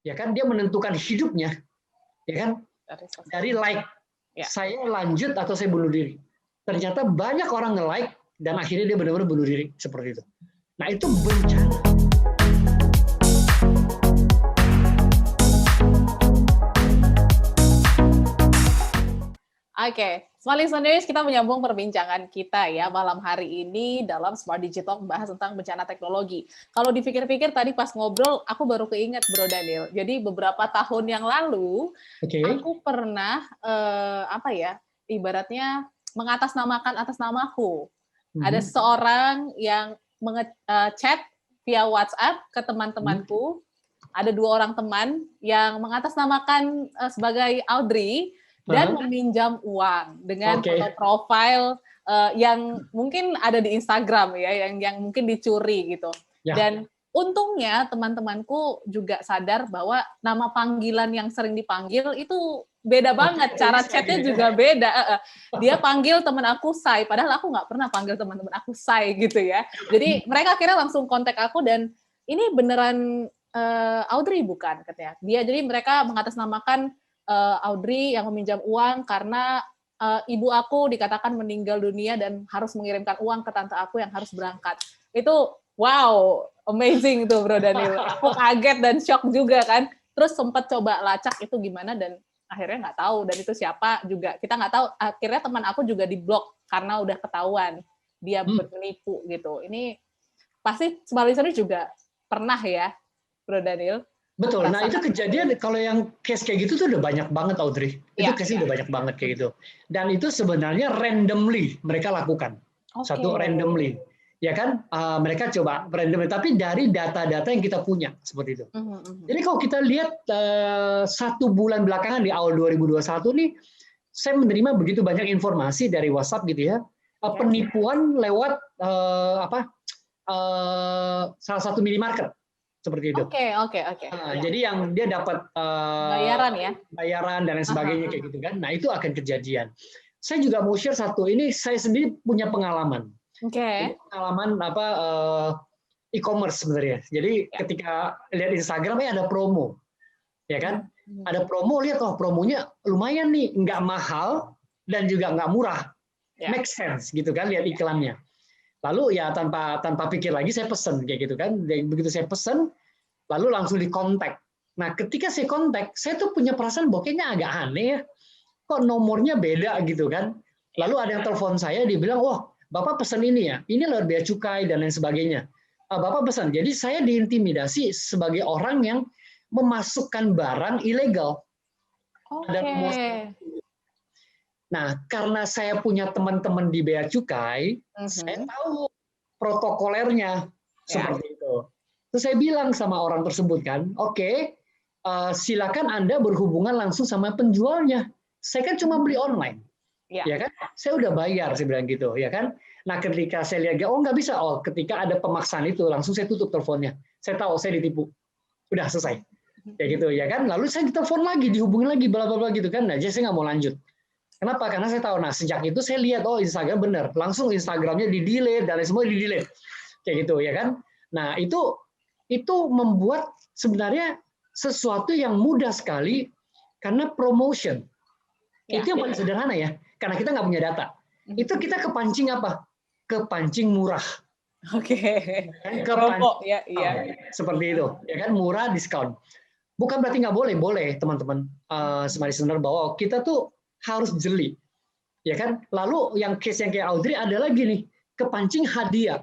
ya kan? Dia menentukan hidupnya, ya kan? Dari like, saya lanjut atau saya bunuh diri. Ternyata banyak orang nge-like dan akhirnya dia benar-benar bunuh diri seperti itu. Nah, itu bencana. Oke, Smart Listeners, kita menyambung perbincangan kita ya malam hari ini dalam Smart Digital membahas tentang bencana teknologi. Kalau dipikir-pikir tadi pas ngobrol, aku baru keinget Bro Daniel. Jadi beberapa tahun yang lalu, aku pernah ibaratnya mengatasnamakan atas namaku. Ada seorang yang chat via WhatsApp ke teman-temanku. Ada 2 orang teman yang mengatasnamakan sebagai Audrey dan meminjam uang dengan foto profil yang mungkin ada di Instagram ya, yang mungkin dicuri gitu. Dan untungnya teman-temanku juga sadar bahwa nama panggilan yang sering dipanggil itu beda banget, cara chatnya juga beda. Dia panggil teman aku Sai, padahal aku nggak pernah panggil teman-teman aku Sai gitu ya. Jadi mereka akhirnya langsung kontak aku dan ini beneran Audrey bukan katanya. Jadi mereka mengatasnamakan Audrey yang meminjam uang karena ibu aku dikatakan meninggal dunia dan harus mengirimkan uang ke tante aku yang harus berangkat. Itu wow, amazing tuh Bro Daniel. Aku kaget dan shock juga kan. Terus sempat coba lacak itu gimana dan akhirnya nggak tahu dan itu siapa juga. Kita nggak tahu. Akhirnya teman aku juga diblok karena udah ketahuan dia berpenipu gitu. Ini pasti Smart Listeners juga pernah ya, Bro Daniel. Betul. Nah, itu kejadian kalau yang case kayak gitu tuh udah banyak banget, Audrey. Itu case-nya udah banyak banget kayak gitu. Dan itu sebenarnya randomly mereka lakukan. Satu randomly. Ya kan? Mereka coba randomly. Tapi dari data-data yang kita punya. Seperti itu. Jadi kalau kita lihat 1 bulan belakangan di awal 2021 nih, saya menerima begitu banyak informasi dari WhatsApp gitu ya. Penipuan lewat salah satu minimarket. Seperti itu. Oke. Jadi yang dia dapat bayaran dan lain sebagainya kayak gitu kan. Nah, itu akan kejadian. Saya juga mau share satu. Ini saya sendiri punya pengalaman. Pengalaman e-commerce sebenarnya. Jadi ketika lihat Instagram ada promo. Ya kan? Ada promo, lihat promonya lumayan nih, nggak mahal dan juga nggak murah. Make sense gitu kan lihat iklannya. Lalu ya tanpa pikir lagi saya pesen kayak gitu kan. Begitu saya pesen, lalu langsung dikontak. Nah, ketika saya kontak, saya tuh punya perasaan bahwa kayaknya agak aneh ya. Kok nomornya beda gitu kan. Lalu ada yang telepon saya, dia bilang, wah, Bapak pesen ini ya, ini lewat bea cukai dan lain sebagainya. Bapak pesan. Jadi saya diintimidasi sebagai orang yang memasukkan barang ilegal. Nah, karena saya punya teman-teman di bea cukai, saya tahu protokolernya seperti itu. Terus saya bilang sama orang tersebut kan, oke, silakan Anda berhubungan langsung sama penjualnya. Saya kan cuma beli online, ya kan? Saya udah bayar, saya bilang gitu, ya kan? Nah, ketika saya lihat, nggak bisa, ketika ada pemaksaan itu langsung saya tutup teleponnya. Saya tahu saya ditipu, udah selesai, kayak gitu, ya kan? Lalu saya ditelepon lagi, dihubungi lagi, bla bla bla gitu kan? Nah, jadi saya nggak mau lanjut. Kenapa? Karena saya tahu. Nah, sejak itu saya lihat, Instagram benar, langsung Instagramnya di-delete dan semua di-delete, kayak gitu, ya kan? Nah, itu membuat sebenarnya sesuatu yang mudah sekali karena promotion. Itu yang paling sederhana ya, karena kita nggak punya data. Itu kita kepancing apa? Kepancing murah. Promo, seperti itu, ya kan? Murah, diskon. Bukan berarti nggak boleh, boleh teman-teman Smart Listener bahwa kita tuh harus jeli, ya kan? Lalu yang case yang kayak Audrey ada lagi nih, kepancing hadiah.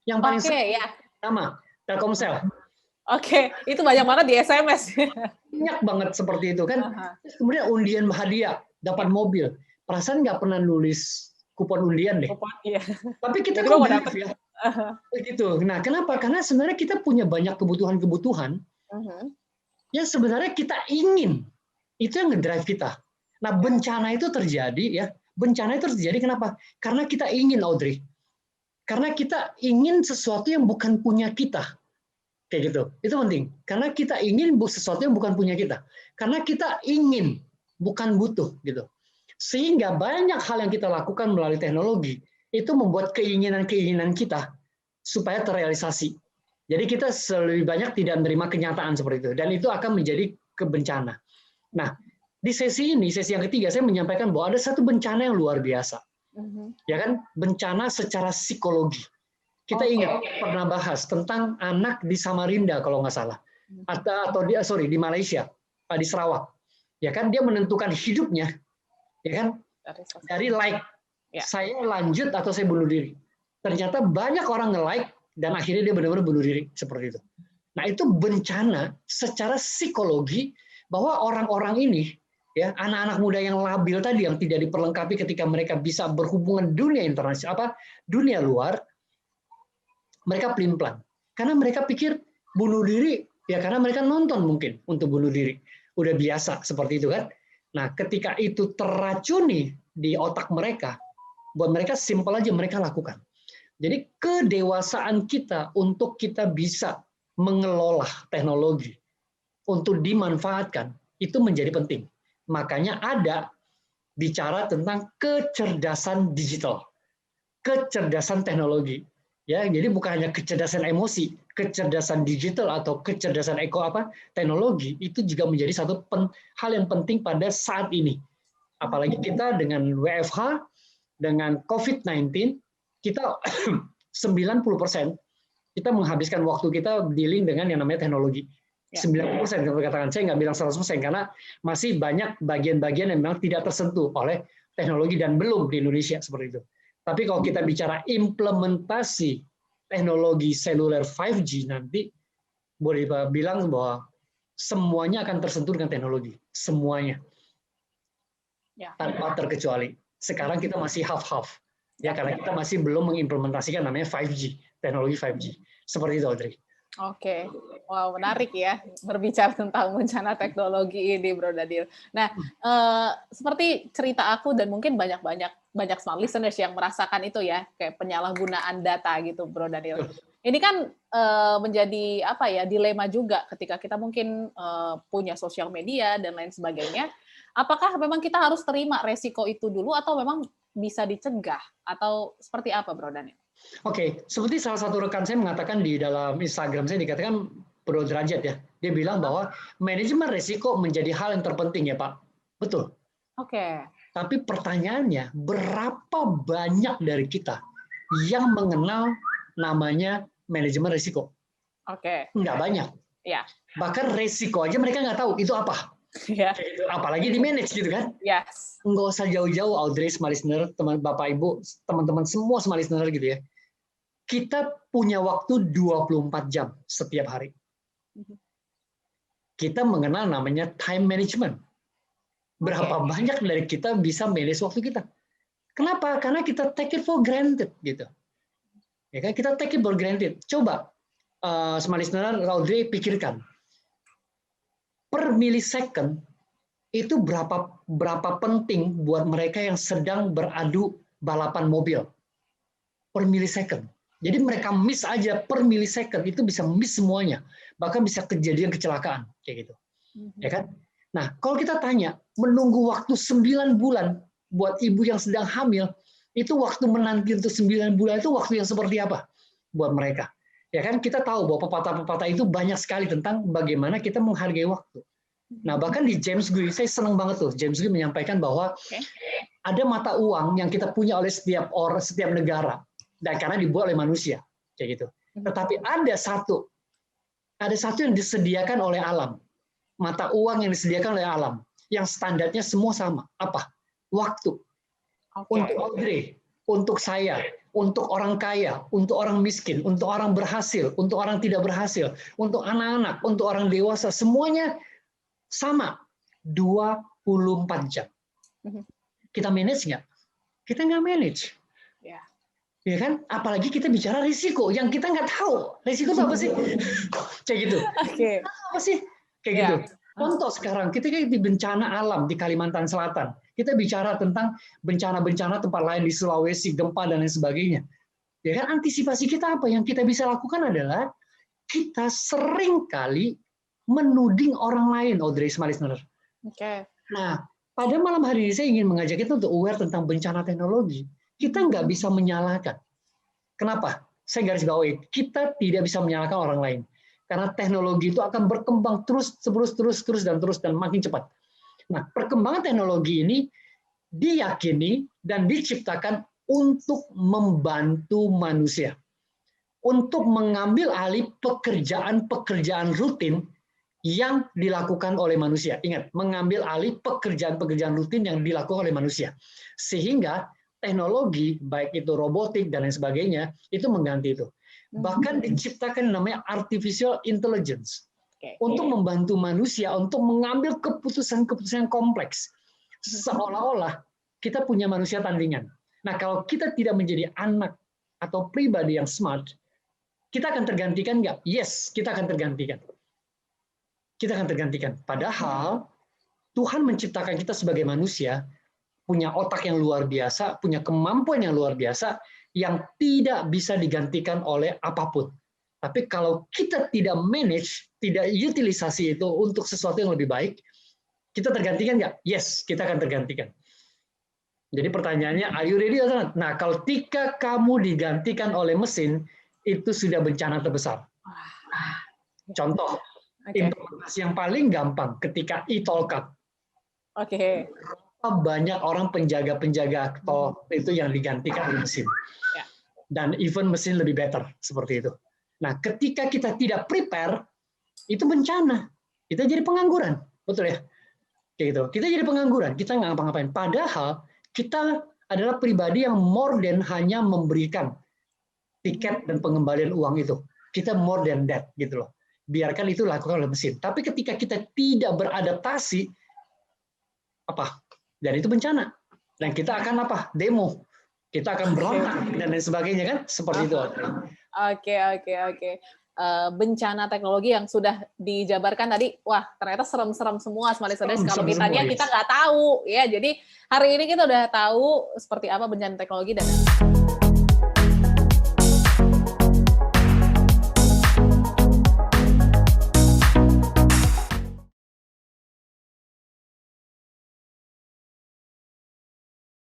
Yang paling sama Telkomsel. Itu banyak banget di SMS. Banyak banget seperti itu kan. Kemudian undian hadiah, dapat mobil. Perasaan nggak pernah nulis kupon undian deh. Tapi kita kok beli ya. Begitu. Nah, kenapa? Karena sebenarnya kita punya banyak kebutuhan-kebutuhan yang sebenarnya kita ingin. Itu yang ngedrive kita. Nah, bencana itu terjadi ya. Bencana itu terjadi kenapa? Karena kita ingin, Audrey. Karena kita ingin sesuatu yang bukan punya kita. Kayak gitu. Itu penting. Karena kita ingin sesuatu yang bukan punya kita. Karena kita ingin, bukan butuh gitu. Sehingga banyak hal yang kita lakukan melalui teknologi itu membuat keinginan-keinginan kita supaya terrealisasi. Jadi kita lebih banyak tidak menerima kenyataan seperti itu, dan itu akan menjadi kebencana. Nah, di sesi ini, sesi yang ketiga, saya menyampaikan bahwa ada satu bencana yang luar biasa, ya kan? Bencana secara psikologi. Kita ingat pernah bahas tentang anak di Samarinda kalau nggak salah, atau di Malaysia, di Sarawak, ya kan? Dia menentukan hidupnya, ya kan? Dari like, saya lanjut atau saya bunuh diri. Ternyata banyak orang nge-like dan akhirnya dia benar-benar bunuh diri seperti itu. Nah, itu bencana secara psikologi bahwa orang-orang ini, ya, anak-anak muda yang labil tadi yang tidak diperlengkapi ketika mereka bisa berhubungan dunia internasional, dunia luar, mereka pelin-pelan. Karena mereka pikir bunuh diri, ya karena mereka nonton mungkin untuk bunuh diri. Udah biasa seperti itu kan. Nah, ketika itu terracuni di otak mereka, buat mereka simpel aja mereka lakukan. Jadi kedewasaan kita untuk kita bisa mengelola teknologi untuk dimanfaatkan itu menjadi penting. Makanya ada bicara tentang kecerdasan digital, kecerdasan teknologi. Ya, jadi bukan hanya kecerdasan emosi, kecerdasan digital atau kecerdasan teknologi itu juga menjadi satu hal yang penting pada saat ini. Apalagi kita dengan WFH, dengan COVID-19, kita 90% kita menghabiskan waktu kita dealing dengan yang namanya teknologi. 90% kalau katakan, saya nggak bilang 100% karena masih banyak bagian-bagian yang memang tidak tersentuh oleh teknologi dan belum di Indonesia seperti itu. Tapi kalau kita bicara implementasi teknologi seluler 5G nanti, boleh bilang bahwa semuanya akan tersentuh dengan teknologi, semuanya, tanpa terkecuali. Sekarang kita masih half-half, ya karena kita masih belum mengimplementasikan namanya 5G, teknologi 5G. Seperti itu, Audrey. Oke, wow, menarik ya berbicara tentang bencana teknologi ini, Bro Daniel. Nah, seperti cerita aku dan mungkin banyak smart listeners yang merasakan itu ya, kayak penyalahgunaan data gitu, Bro Daniel. Ini kan menjadi dilema juga ketika kita mungkin punya sosial media dan lain sebagainya. Apakah memang kita harus terima resiko itu dulu atau memang bisa dicegah atau seperti apa, Bro Daniel? Oke, seperti salah satu rekan saya mengatakan di dalam Instagram saya, dikatakan Bro Derajat ya, dia bilang bahwa manajemen risiko menjadi hal yang terpenting ya Pak. Betul. Oke. Tapi pertanyaannya, berapa banyak dari kita yang mengenal namanya manajemen risiko? Oke. Nggak banyak. Ya. Bahkan risiko aja mereka nggak tahu itu apa. Ya. Apalagi di manage gitu kan? Yes. Nggak usah jauh-jauh, Audrey, smart listener, teman Bapak Ibu, teman-teman semua smart listener gitu ya. Kita punya waktu 24 jam setiap hari. Kita mengenal namanya time management. Berapa banyak dari kita bisa manage waktu kita? Kenapa? Karena kita take it for granted gitu. Ya kan, kita take it for granted. Coba smart listener, Audrey, pikirkan. Per millisecond itu berapa penting buat mereka yang sedang beradu balapan mobil. Per millisecond. Jadi mereka miss aja per millisecond itu bisa miss semuanya, bahkan bisa kejadian kecelakaan kayak gitu, ya kan? Nah, kalau kita tanya menunggu waktu 9 bulan buat ibu yang sedang hamil, itu waktu menanti untuk 9 bulan itu waktu yang seperti apa buat mereka? Ya kan, kita tahu bahwa pepatah-pepatah itu banyak sekali tentang bagaimana kita menghargai waktu. Nah, bahkan di James Gui, saya senang banget tuh. James Gui menyampaikan bahwa ada mata uang yang kita punya oleh setiap negara. Dan karena dibuat oleh manusia, kayak gitu. Tetapi ada satu yang disediakan oleh alam, mata uang yang disediakan oleh alam, yang standarnya semua sama. Apa? Waktu. Untuk Audrey, untuk saya, untuk orang kaya, untuk orang miskin, untuk orang berhasil, untuk orang tidak berhasil, untuk anak-anak, untuk orang dewasa, semuanya sama. 24 jam. Kita manage nggak? Kita nggak manage. Ya kan, apalagi kita bicara risiko yang kita nggak tahu risiko itu apa sih, kayak gitu. Apa sih, kayak gitu. Contoh sekarang kita di bencana alam di Kalimantan Selatan, kita bicara tentang bencana-bencana tempat lain di Sulawesi, gempa dan lain sebagainya. Ya kan, antisipasi kita apa yang kita bisa lakukan adalah kita sering kali menuding orang lain, Audrey, smart listener. Nah, pada malam hari ini saya ingin mengajak kita untuk aware tentang bencana teknologi. Kita nggak bisa menyalahkan. Kenapa? saya garis bawahi, kita tidak bisa menyalahkan orang lain. Karena teknologi itu akan berkembang terus dan makin cepat. Nah, perkembangan teknologi ini diyakini dan diciptakan untuk membantu manusia, untuk mengambil alih pekerjaan-pekerjaan rutin yang dilakukan oleh manusia. Ingat, mengambil alih pekerjaan-pekerjaan rutin yang dilakukan oleh manusia. Sehingga teknologi, baik itu robotik dan lain sebagainya, itu mengganti itu. Bahkan diciptakan yang namanya artificial intelligence untuk membantu manusia untuk mengambil keputusan-keputusan yang kompleks. Seolah-olah kita punya manusia tandingan. Nah, kalau kita tidak menjadi anak atau pribadi yang smart, kita akan tergantikan nggak? Yes, kita akan tergantikan. Kita akan tergantikan. Padahal Tuhan menciptakan kita sebagai manusia, punya otak yang luar biasa, punya kemampuan yang luar biasa, yang tidak bisa digantikan oleh apapun. Tapi kalau kita tidak manage, tidak utilisasi itu untuk sesuatu yang lebih baik, kita tergantikan nggak? Yes, kita akan tergantikan. Jadi pertanyaannya, are you ready? Nah, kalau ketika kamu digantikan oleh mesin, itu sudah bencana terbesar. Contoh, implementasi yang paling gampang ketika e-tolcard. Banyak orang penjaga-penjaga tol itu yang digantikan oleh mesin. Dan even mesin lebih better, seperti itu. Nah, ketika kita tidak prepare, itu bencana. Kita jadi pengangguran. Betul ya? Kayak gitu. Kita jadi pengangguran, kita nggak ngapa-ngapain. Padahal, kita adalah pribadi yang more than hanya memberikan tiket dan pengembalian uang itu. Kita more than that, gitu loh. Biarkan itu dilakukan oleh mesin. Tapi ketika kita tidak beradaptasi, dan itu bencana. Dan kita akan demo. Kita akan berontak dan lain sebagainya kan? Seperti itu. Oke. Bencana teknologi yang sudah dijabarkan tadi, wah ternyata serem-serem semua Smart Listeners. Kalau ditanya kita nggak tahu ya. Jadi hari ini kita udah tahu seperti apa bencana teknologi dan